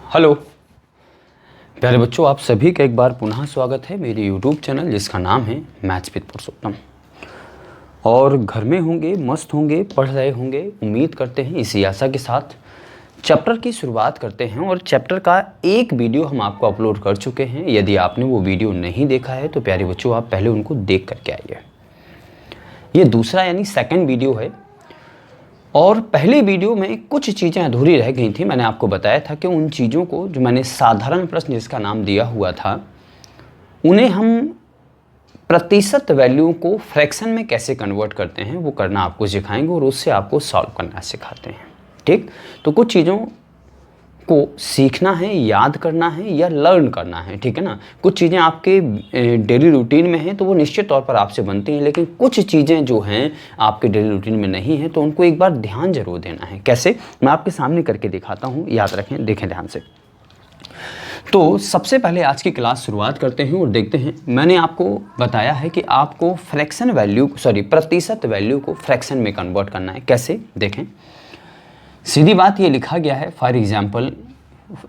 Hello प्यारे बच्चों, आप सभी का एक बार पुनः स्वागत है मेरे यूट्यूब चैनल जिसका नाम है मैथ्स विद पुरुषोत्तम। और घर में होंगे, मस्त होंगे, पढ़ रहे होंगे, उम्मीद करते हैं इसी आशा के साथ चैप्टर की शुरुआत करते हैं। और चैप्टर का एक वीडियो हम आपको अपलोड कर चुके हैं। यदि आपने वो वीडियो नहीं देखा है तो प्यारे बच्चों आप पहले उनको देख करके आइए। ये दूसरा यानी सेकंड वीडियो है। और पहले वीडियो में कुछ चीज़ें अधूरी रह गई थी। मैंने आपको बताया था कि उन चीज़ों को जो मैंने साधारण प्रश्न जिसका नाम दिया हुआ था उन्हें हम प्रतिशत वैल्यू को फ्रैक्शन में कैसे कन्वर्ट करते हैं वो करना आपको सिखाएंगे और उससे आपको सॉल्व करना सिखाते हैं। ठीक, तो कुछ चीज़ों को सीखना है, याद करना है या लर्न करना है। ठीक है ना, कुछ चीज़ें आपके डेली रूटीन में हैं तो वो निश्चित तौर पर आपसे बनती हैं, लेकिन कुछ चीज़ें जो हैं आपके डेली रूटीन में नहीं हैं तो उनको एक बार ध्यान जरूर देना है। कैसे, मैं आपके सामने करके दिखाता हूँ, याद रखें, देखें ध्यान से। तो सबसे पहले आज की क्लास शुरुआत करते हैं और देखते हैं। मैंने आपको बताया है कि आपको प्रतिशत वैल्यू को फ्रैक्शन में कन्वर्ट करना है। कैसे, देखें। सीधी बात ये लिखा गया है, फॉर एग्जाम्पल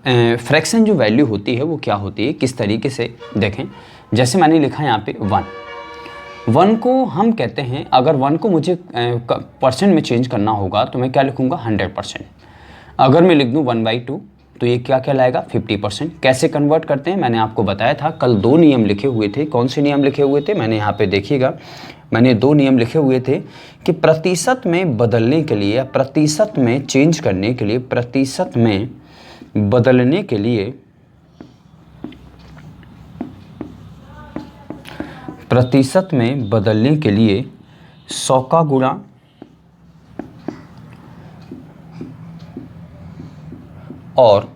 फ्रैक्शन जो वैल्यू होती है वो क्या होती है, किस तरीके से देखें। जैसे मैंने लिखा है यहाँ पे 1 को हम कहते हैं, अगर 1 को मुझे परसेंट में चेंज करना होगा तो मैं क्या लिखूँगा, 100%। अगर मैं लिख दूँ 1/2 तो ये क्या कहलाएगा, 50%। कैसे कन्वर्ट करते हैं मैंने आपको बताया था। कल 2 नियम लिखे हुए थे। कौन से नियम लिखे हुए थे, मैंने यहाँ पे देखिएगा, मैंने 2 नियम लिखे हुए थे कि प्रतिशत में बदलने के लिए या प्रतिशत में चेंज करने के लिए, प्रतिशत में बदलने के लिए, प्रतिशत में बदलने के लिए 100 का गुणा और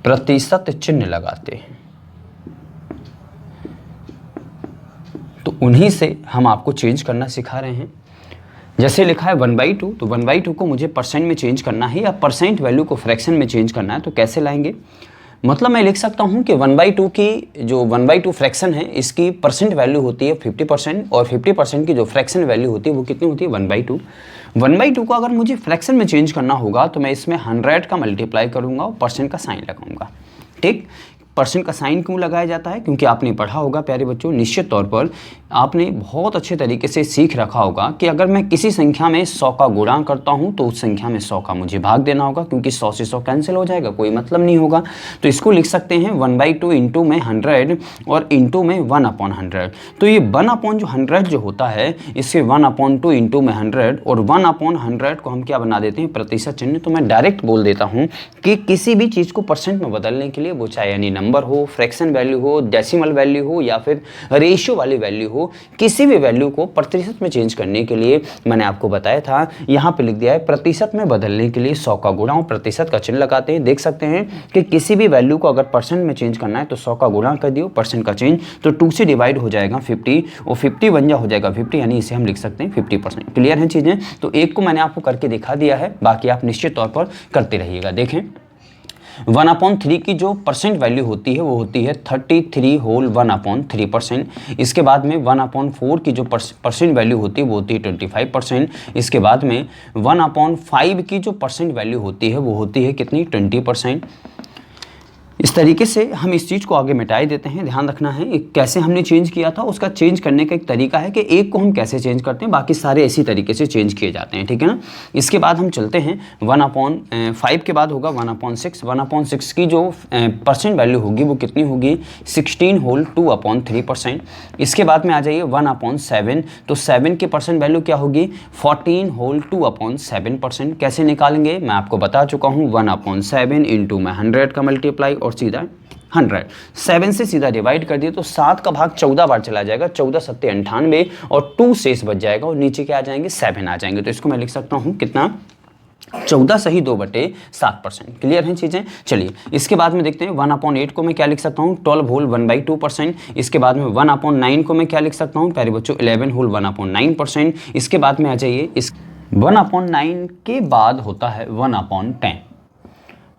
प्रतिशत चिन्ह लगाते हैं। तो उन्हीं से हम आपको चेंज करना सिखा रहे हैं। जैसे लिखा है 1/2, तो 1/2 को मुझे परसेंट में चेंज करना है या परसेंट वैल्यू को फ्रैक्शन में चेंज करना है। तो कैसे लाएंगे, मतलब मैं लिख सकता हूं कि 1/2 की जो 1/2 फ्रैक्शन है इसकी परसेंट वैल्यू होती है 50% और 50% की जो फ्रैक्शन वैल्यू होती है वो कितनी होती है, 1/2। 1/2 को अगर मुझे फ्रैक्शन में चेंज करना होगा तो मैं इसमें 100 का मल्टीप्लाई करूंगा और परसेंट का साइन लगाऊंगा। ठीक, परसेंट का साइन क्यों लगाया जाता है, क्योंकि आपने पढ़ा होगा प्यारे बच्चों, निश्चित तौर पर आपने बहुत अच्छे तरीके से सीख रखा होगा कि अगर मैं किसी संख्या में 100 का गुणा करता हूं तो उस संख्या में 100 का मुझे भाग देना होगा, क्योंकि 100 से 100 कैंसिल हो जाएगा, कोई मतलब नहीं होगा। तो इसको लिख सकते हैं 1/2 इंटू में 100 और इंटू में 1/100। तो ये 1/100 जो होता है इससे 1/2 इंटू में 100 और 1/100 को हम क्या बना देते हैं, प्रतिशत चिन्ह। तो मैं डायरेक्ट बोल देता हूँ कि किसी भी चीज़ को परसेंट में बदलने के लिए, वो चाहे यानी नंबर हो, फ्रैक्शन वैल्यू हो, डेसिमल वैल्यू हो या फिर रेशियो वाली वैल्यू हो, किसी भी वैल्यू को प्रतिशत में चेंज करने के लिए मैंने आपको बताया था, यहाँ पे लिख दिया है प्रतिशत में बदलने के लिए 100 का गुणा और प्रतिशत का चिन्ह लगाते हैं। देख सकते हैं कि किसी भी वैल्यू को अगर परसेंट में चेंज करना है तो 100 का गुणा कर दियो, परसेंट का चेंज, तो 2 से डिवाइड हो जाएगा 50 और 50 बन हो जाएगा 50, यानी इसे हम लिख सकते हैं 50%। क्लियर है चीज़ें। तो एक को मैंने आपको करके दिखा दिया है, बाकी आप निश्चित तौर पर करते रहिएगा। देखें 1/3 की जो परसेंट वैल्यू होती है वो होती है 33 होल 1/3%। इसके बाद में 1/4 की जो परसेंट वैल्यू होती है वो होती है 25%। इसके बाद में 1/5 की जो परसेंट वैल्यू होती है वो होती है कितनी, 20%। इस तरीके से हम इस चीज़ को आगे मिटाई देते हैं। ध्यान रखना है कैसे हमने चेंज किया था, उसका चेंज करने का एक तरीका है कि एक को हम कैसे चेंज करते हैं, बाकी सारे इसी तरीके से चेंज किए जाते हैं। ठीक है ना। इसके बाद हम चलते हैं 1/5 के बाद होगा 1/6। 1/6 की जो परसेंट वैल्यू होगी वो कितनी होगी, 16 होल 2/3%। इसके बाद में आ जाइए 1/7, तो 7 की परसेंट वैल्यू क्या होगी, 14 होल 2/7%। कैसे निकालेंगे, मैं आपको बता चुका हूँ, 1/7 इंटू में 100 का मल्टीप्लाई और सीधा 100, 7 से सीधा डिवाइड कर दिए तो 7 का भाग 14 बार चला जाएगा, 14 सत्ते 98 और 2 शेष बच जाएगा और नीचे क्या आ जाएंगे, 7 आ जाएंगे। तो इसको मैं लिख सकता हूं कितना, 14 सही 2/7%। क्लियर हैं चीज़ें। चलिए इसके बाद में देखते हैं 1/8 को मैं क्या लिख सकता हूँ, 12 होल 1/2%। इसके बाद में 1/9 को मैं क्या लिख सकता हूँ प्यारे बच्चों, 11 होल 1/9%। इसके बाद में आ जाइए, इस 1/9 के बाद होता है 1/10।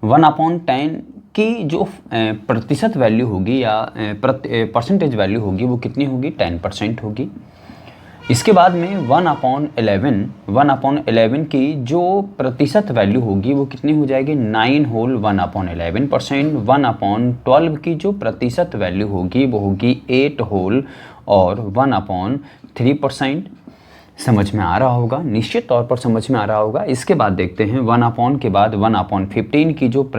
1/10 की जो प्रतिशत वैल्यू होगी या परसेंटेज वैल्यू होगी वो कितनी होगी, 10% होगी। इसके बाद में 1/11 की जो प्रतिशत वैल्यू होगी वो कितनी हो जाएगी, 9 होल 1/11%। 1/12 की जो प्रतिशत वैल्यू होगी वो होगी 8 होल और 1/3%। समझ में आ रहा होगा, निश्चित तौर पर समझ में आ रहा होगा। इसके बाद देखते हैं 1/, के बाद 1/15 की जो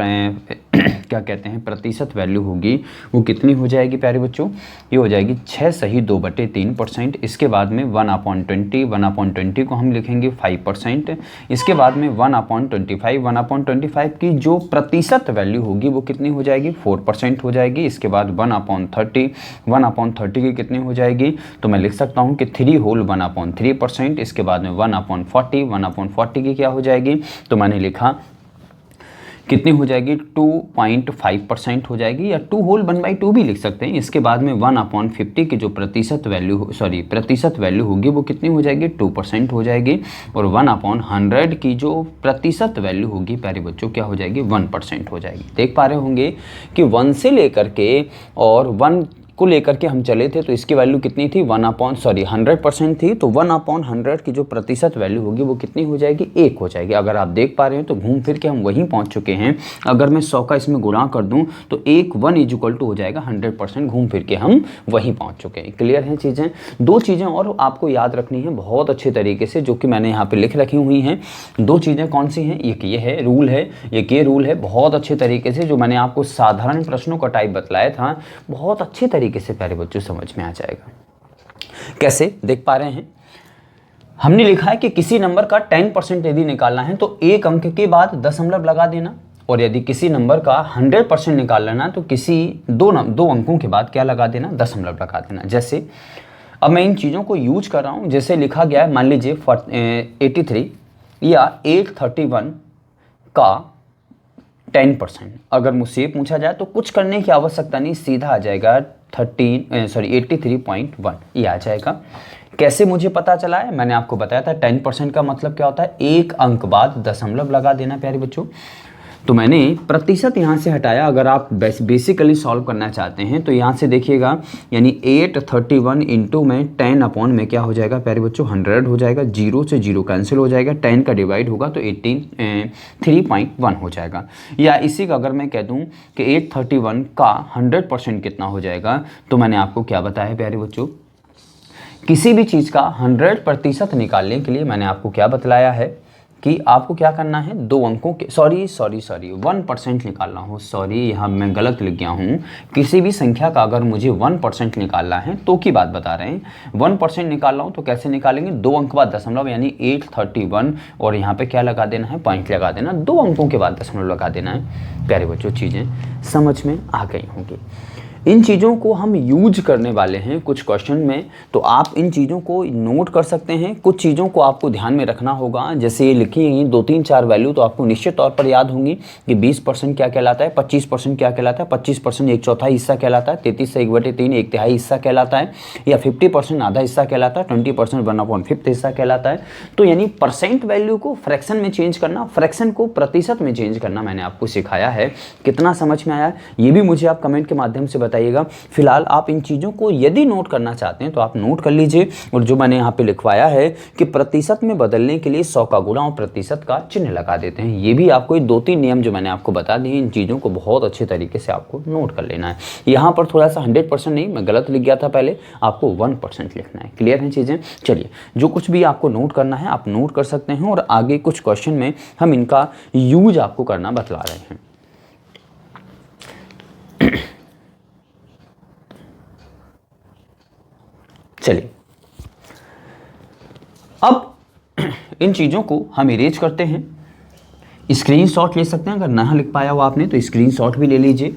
क्या कहते हैं प्रतिशत वैल्यू होगी वो कितनी हो जाएगी प्यारे बच्चों, ये हो जाएगी 6 सही 2/3%। इसके बाद में 1/20 को हम लिखेंगे 5%। इसके बाद में 1/25 की जो प्रतिशत वैल्यू होगी वो कितनी हो जाएगी, 4% हो जाएगी। इसके बाद 1/30 की कितनी हो जाएगी, तो मैं लिख सकता हूँ कि 3 होल 1/3%। इसके बाद में 1/40 की क्या हो जाएगी, तो मैंने लिखा कितनी हो जाएगी, 2.5% हो जाएगी, या 2 होल 1/2 भी लिख सकते हैं। इसके बाद में 1/50 की जो प्रतिशत वैल्यू होगी वो कितनी हो जाएगी, 2% हो जाएगी। और 1/100 की जो प्रतिशत वैल्यू होगी प्यारे बच्चों क्या हो जाएगी, 1% हो जाएगी। देख पा रहे होंगे कि 1 से लेकर के और 1 को लेकर के हम चले थे तो इसकी वैल्यू कितनी थी, 100% थी। तो 1/100 की जो प्रतिशत वैल्यू होगी वो कितनी हो जाएगी, 1 हो जाएगी। अगर आप देख पा रहे हैं तो घूम फिर के हम वहीं पहुंच चुके हैं। अगर मैं 100 का इसमें गुणा कर दूं तो 1 इक्वल टू हो जाएगा 100%। घूम फिर के हम वहीं पहुंच चुके हैं। क्लियर हैं चीज़ें। 2 चीज़ें और आपको याद रखनी है बहुत अच्छे तरीके से, जो कि मैंने यहाँ पर लिख रखी हुई हैं। 2 चीज़ें कौन सी हैं, एक ये है रूल है, एक ये रूल है। बहुत अच्छे तरीके से जो मैंने आपको साधारण प्रश्नों का टाइप बतलाया था, बहुत अच्छे तरीके से प्यारे बच्चों समझ में आ जाएगा। कैसे देख पा रहे हैं, हमने लिखा है कि किसी नंबर का 10% यदि निकालना है तो एक अंक के बाद दशमलव लगा देना, और यदि किसी नंबर का 100% निकालना है तो किसी दो अंकों के बाद क्या लगा देना, दशमलव लगा देना। जैसे अब मैं इन चीज़ों को यूज कर रहा हूं, जैसे लिखा गया है, मान लीजिए 83 या 831 का 10%। अगर मुझसे पूछा जाए तो कुछ करने की आवश्यकता नहीं, सीधा आ जाएगा 83.1 ये आ जाएगा। कैसे मुझे पता चला है, मैंने आपको बताया था 10% का मतलब क्या होता है, एक अंक बाद दशमलव लगा देना प्यारे बच्चों। तो मैंने प्रतिशत यहाँ से हटाया। अगर आप बेसिकली सॉल्व करना चाहते हैं तो यहाँ से देखिएगा, यानी 831 इंटू में 10 में क्या हो जाएगा प्यारे बच्चों, 100 हो जाएगा। 0 से 0 कैंसिल हो जाएगा, 10 का डिवाइड होगा तो 3.1 हो जाएगा। या इसी का अगर मैं कह दूँ कि 831 का 100% कितना हो जाएगा, तो मैंने आपको क्या बताया प्यारे बच्चों, किसी भी चीज़ का 100% निकालने के लिए मैंने आपको क्या बतलाया है कि आपको क्या करना है, 2 अंकों के 1% निकालना हो। यहाँ मैं गलत लिख गया हूँ। किसी भी संख्या का अगर मुझे 1% निकालना है तो की बात बता रहे हैं, 1% निकाल रहा हूँ तो कैसे निकालेंगे, 2 अंक बाद दशमलव, यानी 831 और यहाँ पे क्या लगा देना है, पॉइंट लगा देना, 2 अंकों के बाद दशमलव लगा देना है। प्यारे बच्चों चीज़ें समझ में आ गई होंगी। इन चीज़ों को हम यूज करने वाले हैं कुछ क्वेश्चन में, तो आप इन चीज़ों को नोट कर सकते हैं। कुछ चीज़ों को आपको ध्यान में रखना होगा, जैसे ये लिखी है 2, 3, 4 वैल्यू तो आपको निश्चित तौर पर याद होंगी कि 20% क्या कहलाता है, 25% क्या कहलाता है, 25% 1/4 हिस्सा कहलाता है, 33 से 1/3 1/3 हिस्सा कहलाता है, या 50% आधा हिस्सा कहलाता है, 20% 1/5 हिस्सा कहलाता है। तो यानी परसेंट वैल्यू को फ्रैक्शन में चेंज करना, फ्रैक्शन को प्रतिशत में चेंज करना मैंने आपको सिखाया है। कितना समझ में आया ये भी मुझे आप कमेंट के माध्यम से बताइएगा। फिलहाल आप इन चीज़ों को यदि नोट करना चाहते हैं तो आप नोट कर लीजिए। और जो मैंने यहाँ पे लिखवाया है कि प्रतिशत में बदलने के लिए 100 का गुणा और प्रतिशत का चिन्ह लगा देते हैं, ये भी आपको 2-3 नियम जो मैंने आपको बता दिए, इन चीज़ों को बहुत अच्छे तरीके से आपको नोट कर लेना है। यहाँ पर थोड़ा सा 100% नहीं, मैं गलत लिख गया था पहले, आपको 1% लिखना है। क्लियर है चीज़ें। चलिए, जो कुछ भी आपको नोट करना है आप नोट कर सकते हैं, और आगे कुछ क्वेश्चन में हम इनका यूज आपको करना बतला रहे हैं। चलिए, अब इन चीज़ों को हम इरेज करते हैं। स्क्रीनशॉट ले सकते हैं, अगर ना लिख पाया हो आपने तो स्क्रीनशॉट भी ले लीजिए।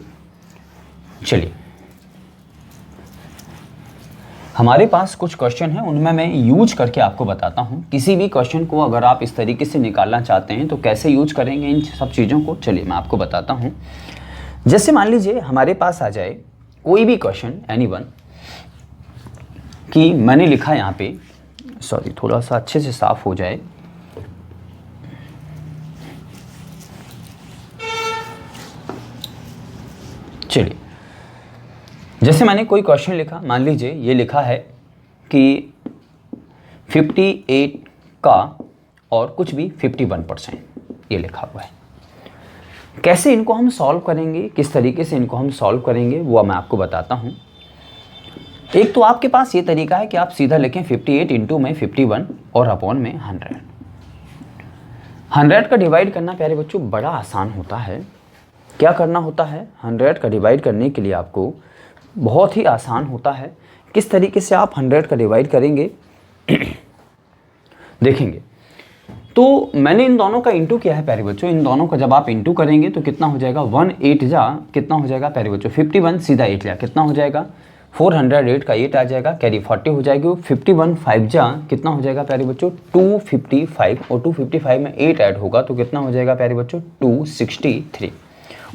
चलिए, हमारे पास कुछ क्वेश्चन हैं, उनमें मैं यूज करके आपको बताता हूं। किसी भी क्वेश्चन को अगर आप इस तरीके से निकालना चाहते हैं तो कैसे यूज करेंगे इन सब चीज़ों को, चलिए मैं आपको बताता हूं। जैसे मान लीजिए हमारे पास आ जाए कोई भी क्वेश्चन, एनीवन, कि मैंने लिखा यहाँ पे, थोड़ा सा अच्छे से साफ हो जाए। चलिए, जैसे मैंने कोई क्वेश्चन लिखा, मान लीजिए ये लिखा है कि 58 का और कुछ भी 51%, ये लिखा हुआ है। कैसे इनको हम सॉल्व करेंगे, किस तरीके से इनको हम सॉल्व करेंगे वो मैं आपको बताता हूँ। एक तो आपके पास ये तरीका है कि आप सीधा लिखें 58 इंटू में 51 और अपॉन में 100। 100 का डिवाइड करना प्यारे बच्चों बड़ा आसान होता है। क्या करना होता है, 100 का डिवाइड करने के लिए आपको बहुत ही आसान होता है। किस तरीके से आप 100 का डिवाइड करेंगे देखेंगे। तो मैंने इन दोनों का इंटू किया है प्यारे बच्चों। इन दोनों का जब आप इंटू करेंगे तो कितना हो जाएगा, 1 8 जा कितना हो जाएगा प्यारे बच्चों, 51 सीधा 8 लिया कितना हो जाएगा, 408 का 8 आ जाएगा, कैरी 40 हो जाएगी। 51 5 जा कितना हो जाएगा प्यारे बच्चों, 255 और 255 में 8 ऐड होगा तो कितना हो जाएगा प्यारे बच्चों, 263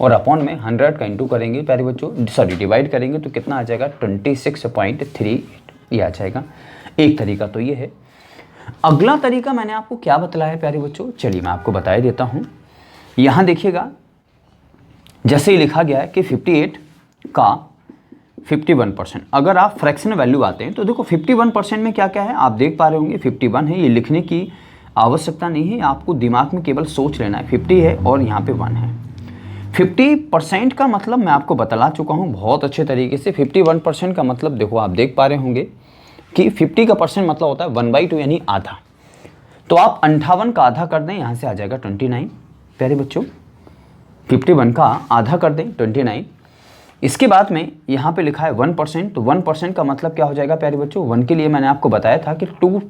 और अपॉन में 100 का इंटू करेंगे प्यारे बच्चों, सॉरी डिवाइड करेंगे तो कितना आ जाएगा 26.38 ये आ जाएगा। एक तरीका तो ये है। अगला तरीका मैंने आपको क्या बतलाया प्यारे बच्चों, चलिए मैं आपको बता देता हूँ। यहाँ देखिएगा जैसे ही लिखा गया है कि 58 का 51%, अगर आप फ्रैक्शन वैल्यू आते हैं तो देखो 51% में क्या क्या है आप देख पा रहे होंगे, 51 है, ये लिखने की आवश्यकता नहीं है, आपको दिमाग में केवल सोच लेना है। 50 है और यहाँ पे 1 है। 50% का मतलब मैं आपको बतला चुका हूँ बहुत अच्छे तरीके से। 51% का मतलब देखो आप देख पा रहे होंगे कि 50 का परसेंट मतलब होता है 1/2 यानी आधा। तो आप 58 का आधा कर दें, यहाँ से आ जाएगा 29 प्यारे बच्चों। 51 का आधा कर दें 29। इसके बाद में यहाँ पे लिखा है 1%, तो 1% का मतलब क्या हो जाएगा प्यारे बच्चों, 1 के लिए मैंने आपको बताया था कि 2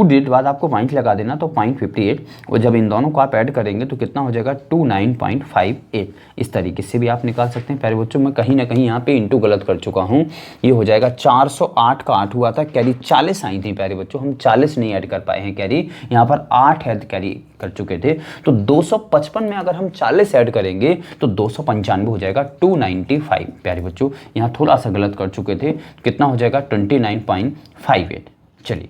डिजिट बाद आपको पॉइंट लगा देना, तो 0.58 और जब इन दोनों को आप ऐड करेंगे तो कितना हो जाएगा 29.58। इस तरीके से भी आप निकाल सकते हैं प्यारे बच्चों। मैं कहीं ना कहीं यहाँ पे इंटू गलत कर चुका हूँ, ये हो जाएगा 408 का 8 हुआ था, कैरी 40 आई थी प्यारे बच्चों, हम 40 नहीं ऐड कर पाए हैं कैरी, यहाँ पर 8 ऐड कैरी कर चुके थे। तो 255 में अगर हम 40 ऐड करेंगे तो 295 हो जाएगा, 295 प्यारे बच्चों। यहाँ थोड़ा सा गलत कर चुके थे, कितना हो जाएगा 29.58। चलिए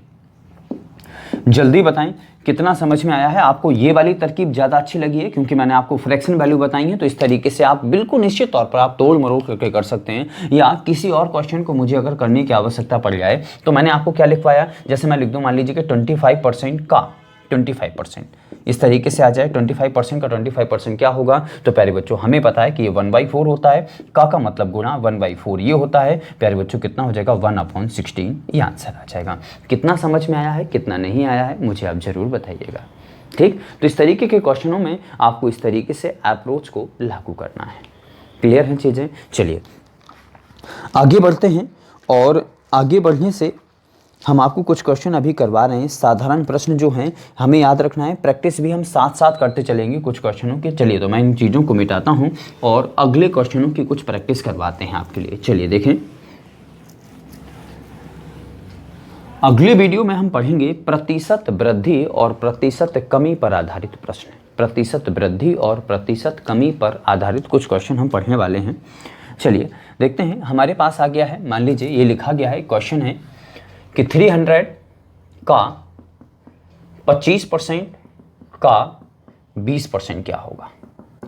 जल्दी बताएं कितना समझ में आया है आपको। ये वाली तरकीब ज़्यादा अच्छी लगी है क्योंकि मैंने आपको फ्रैक्शन वैल्यू बताई है, तो इस तरीके से आप बिल्कुल निश्चित तौर पर आप तोड़ मरोड़ करके कर सकते हैं। या किसी और क्वेश्चन को मुझे अगर करने की आवश्यकता पड़ जाए तो मैंने आपको क्या लिखवाया, जैसे मैं लिख दूँ मान लीजिए कि 25% का 25%, इस तरीके से आ जाए 25% का 25% क्या होगा, तो प्यारे बच्चों हमें पता है कि ये 1/4 होता है, का मतलब गुणा 1/4 ये होता है प्यारे बच्चों, कितना हो जाएगा 1/16 ये आंसर आ जाएगा। कितना समझ में आया है कितना नहीं आया है मुझे आप ज़रूर बताइएगा, ठीक। तो इस तरीके के क्वेश्चनों में आपको इस तरीके से अप्रोच को लागू करना है। क्लियर हैं चीज़ें। चलिए आगे बढ़ते हैं और आगे बढ़ने से हम आपको कुछ क्वेश्चन अभी करवा रहे हैं। साधारण प्रश्न जो हैं हमें याद रखना है, प्रैक्टिस भी हम साथ साथ करते चलेंगे कुछ क्वेश्चनों के। चलिए तो मैं इन चीज़ों को मिटाता हूं और अगले क्वेश्चनों की कुछ प्रैक्टिस करवाते हैं आपके लिए। चलिए देखें, अगले वीडियो में हम पढ़ेंगे प्रतिशत वृद्धि और प्रतिशत कमी पर आधारित प्रश्न। प्रतिशत वृद्धि और प्रतिशत कमी पर आधारित कुछ क्वेश्चन हम पढ़ने वाले हैं। चलिए देखते हैं, हमारे पास आ गया है, मान लीजिए ये लिखा गया है, क्वेश्चन है कि 300 का 25% का 20% क्या होगा,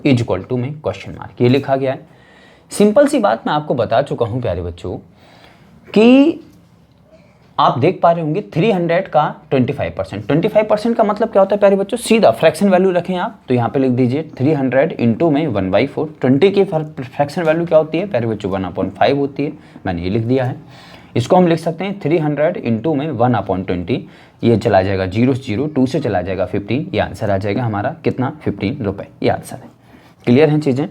इज इक्वल टू में क्वेश्चन मार्क, ये लिखा गया है। सिंपल सी बात मैं आपको बता चुका हूं प्यारे बच्चों कि आप देख पा रहे होंगे 300 का 25% का मतलब क्या होता है प्यारे बच्चों, सीधा फ्रैक्शन वैल्यू रखें आप, तो यहाँ पे लिख दीजिए 300 इंटू में 1/4। 20 की फ्रैक्शन वैल्यू क्या होती है प्यारे बच्चों, 1/5 होती है, मैंने ये लिख दिया है। इसको हम लिख सकते हैं 300 इंटू में 1/20, ये चला जाएगा 0 0, 2 से चला जाएगा 15, ये आंसर आ जाएगा हमारा कितना, 15 रुपए, ये आंसर है। क्लियर हैं चीज़ें।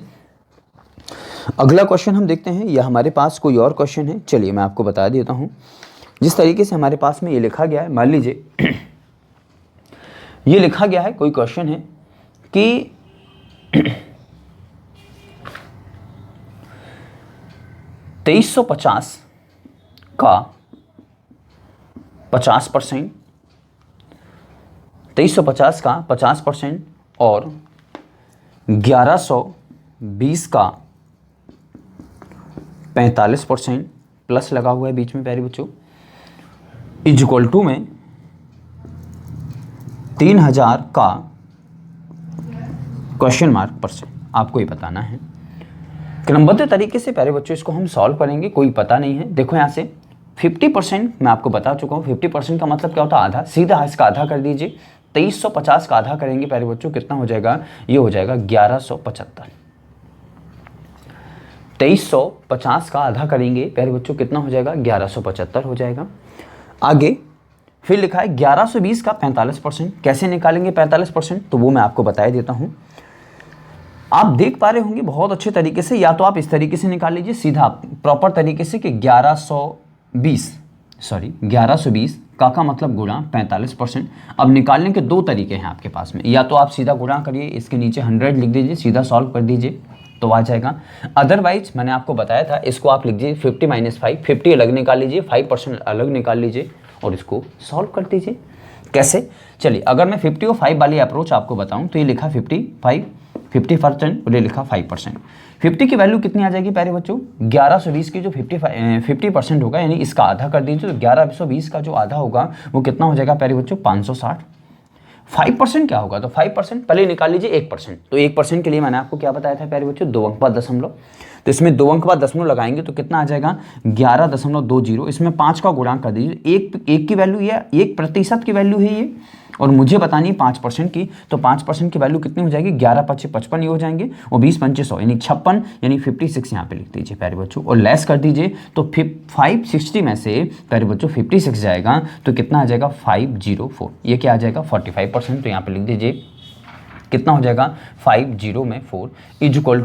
अगला क्वेश्चन हम देखते हैं, यह हमारे पास कोई और क्वेश्चन है, चलिए मैं आपको बता देता हूँ। जिस तरीके से हमारे पास में ये लिखा गया है, मान लीजिए ये लिखा गया है, कोई क्वेश्चन है कि 2350 का 50%, 2350 का 50% और 1120 का 45% प्लस लगा हुआ है बीच में प्यारे बच्चों, इज इक्वल टू में 3000 का क्वेश्चन मार्क %। आपको ही बताना है क्रमबद्ध तरीके से प्यारे बच्चों, इसको हम सॉल्व करेंगे, कोई पता नहीं है। देखो यहाँ से 50% मैं आपको बता चुका हूँ, 50% का मतलब क्या होता है, आधा। सीधा इसका आधा कर दीजिए, 2350 का आधा करेंगे प्यारे बच्चों, कितना हो जाएगा, ये हो जाएगा 1175। 2350 का आधा करेंगे प्यारे बच्चों, कितना हो जाएगा, 1175 हो जाएगा। आगे फिर लिखा है 1120 का 45%। कैसे निकालेंगे 45%, तो वो मैं आपको बता देता हूँ। आप देख पा रहे होंगे बहुत अच्छे तरीके से, या तो आप इस तरीके से निकाल लीजिए सीधा प्रॉपर तरीके से कि 1120 का मतलब गुणा 45%। अब निकालने के दो तरीके हैं आपके पास में, या तो आप सीधा गुणा करिए, इसके नीचे 100 लिख दीजिए, सीधा सॉल्व कर दीजिए तो आ जाएगा। अदरवाइज मैंने आपको बताया था, इसको आप लिख दीजिए 50 - 5, 50 अलग निकाल लीजिए, 5% अलग निकाल लीजिए और इसको सॉल्व कर दीजिए। कैसे, चलिए अगर मैं 50 और 5 वाली अप्रोच आपको बताऊं तो ये लिखा 50% और ये लिखा 5%। 50 की वैल्यू कितनी आ जाएगी प्यारे बच्चों, 1120 की जो 50% होगा, यानी इसका आधा कर दीजिए, तो 1120 का जो आधा होगा वो कितना हो जाएगा प्यारे बच्चों, 560। 5% क्या होगा, तो 5% पहले निकाल लीजिए 1%। तो 1% के लिए मैंने आपको क्या बताया था प्यारे बच्चों, 2 अंक बाद दशमलव। तो इसमें 2 अंक बाद दशमलव लगाएंगे तो कितना आ जाएगा, 11.20। इसमें 5 का गुणांक कर दीजिए, एक की वैल्यू ये 1% की वैल्यू है ये, और मुझे बतानी है 5% की। तो 5% की वैल्यू कितनी हो जाएगी, 11 × 5 = 55 हो जाएंगे, और 20 × 5 = 100 यानी 56, यानी 56 यहाँ पे लिख दीजिए प्यारे बच्चों, और लेस कर दीजिए तो 560 में से प्यारे बच्चों 56 जाएगा तो कितना आ जाएगा, 504। ये क्या आ जाएगा, 45%। तो यहाँ पे लिख दीजिए कितना हो जाएगा, 50 में 4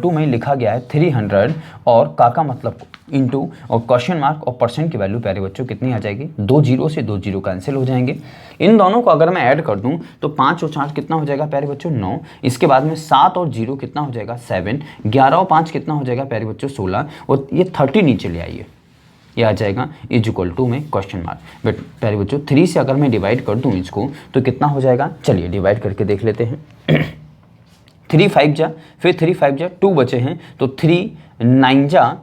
= में लिखा गया है 300, और का मतलब इंटू और क्वेश्चन मार्क और परसेंट की वैल्यू प्यारे बच्चों कितनी आ जाएगी, 2 0 से 2 0 कैंसिल हो जाएंगे। इन दोनों को अगर मैं ऐड कर दूं तो 5 और 4 कितना हो जाएगा प्यारे बच्चों, 9। इसके बाद में 7 और 0 कितना हो जाएगा, 7। 11 और 5 कितना हो जाएगा प्यारे बच्चों, 16, और ये 30 नीचे ले आइए, ये आ जाएगा = में क्वेश्चन मार्क। बट प्यारे बच्चों 3 से अगर मैं डिवाइड कर दूं इसको तो कितना हो जाएगा, चलिए डिवाइड करके देख लेते हैं। 3 5 जा, फिर 3 5 जा, 2 बचे हैं तो 3 9 जा,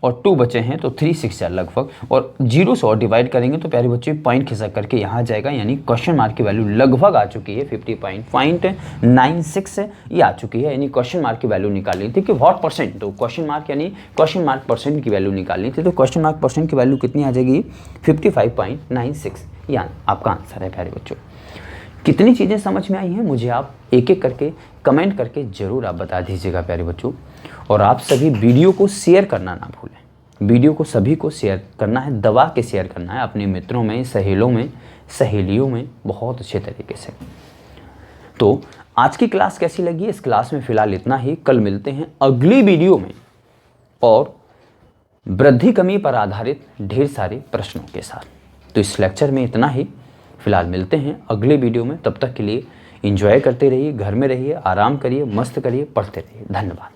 और 2 बचे हैं तो 3 6 जा लगभग, और 0 से और डिवाइड करेंगे तो प्यारे बच्चों पॉइंट खिसक करके यहाँ आ जाएगा, यानी क्वेश्चन मार्क की वैल्यू लगभग आ चुकी है 50.96 ये आ चुकी है, यानी क्वेश्चन मार्क की वैल्यू निकालनी थी कि व्हाट परसेंट, तो क्वेश्चन मार्क यानी क्वेश्चन मार्क परसेंट की वैल्यू निकालनी थी, तो क्वेश्चन मार्क परसेंट की वैल्यू कितनी आ जाएगी, 55.96। यहाँ आपका आंसर है प्यारे बच्चों। कितनी चीज़ें समझ में आई हैं मुझे आप एक एक करके कमेंट करके ज़रूर आप बता दीजिएगा प्यारे बच्चों। और आप सभी वीडियो को शेयर करना ना भूलें, वीडियो को सभी को शेयर करना है, दबा के शेयर करना है अपने मित्रों में, सहेलियों में बहुत अच्छे तरीके से। तो आज की क्लास कैसी लगी, इस क्लास में फ़िलहाल इतना ही। कल मिलते हैं अगली वीडियो में और वृद्धि कमी पर आधारित ढेर सारे प्रश्नों के साथ। तो इस लेक्चर में इतना ही, फिलहाल मिलते हैं अगले वीडियो में। तब तक के लिए एंजॉय करते रहिए, घर में रहिए, आराम करिए, मस्त करिए, पढ़ते रहिए। धन्यवाद।